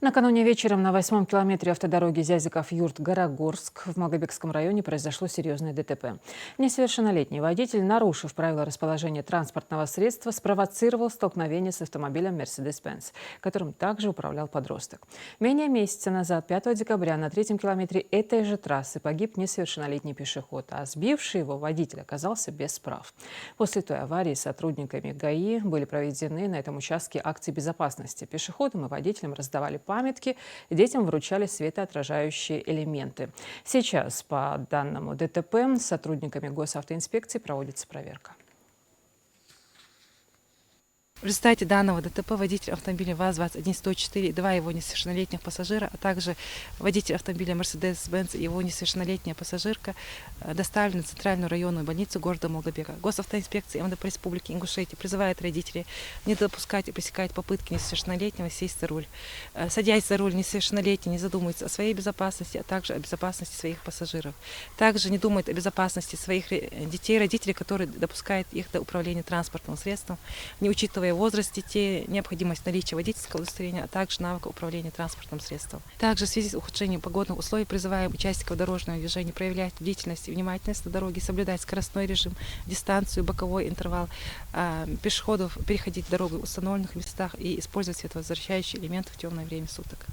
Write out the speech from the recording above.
Накануне вечером на 8-м километре автодороги Зязиков-Юрт-Горогорск в Малгобекском районе произошло серьезное ДТП. Несовершеннолетний водитель, нарушив правила расположения транспортного средства, спровоцировал столкновение с автомобилем Mercedes-Benz, которым также управлял подросток. Менее месяца назад, 5 декабря, на 3-м километре этой же трассы погиб несовершеннолетний пешеход, а сбивший его водитель оказался без прав. После той аварии сотрудниками ГАИ были проведены на этом участке акции безопасности. Пешеходам и водителям раздавали памятки, детям вручали светоотражающие элементы. Сейчас по данному ДТП с сотрудниками госавтоинспекции проводится проверка. В результате данного ДТП водитель автомобиля ВАЗ-21104 и два его несовершеннолетних пассажира, а также водитель автомобиля Mercedes-Benz и его несовершеннолетняя пассажирка доставлены в Центральную районную больницу города Малгобека. Госавтоинспекция МВД Республики Ингушетия призывает родителей не допускать и пресекать попытки несовершеннолетнего сесть за руль. Садясь за руль, несовершеннолетний не задумывается о своей безопасности, а также о безопасности своих пассажиров. Также не думает о безопасности своих детей, родителей, которые допускают их до управления транспортным средством, не учитывая возраст детей, необходимость наличия водительского удостоверения, а также навыка управления транспортным средством. Также в связи с ухудшением погодных условий призываем участников дорожного движения проявлять бдительность и внимательность на дороге, соблюдать скоростной режим, дистанцию, боковой интервал, пешеходов переходить дорогу в установленных местах и использовать световозвращающие элементы в темное время суток.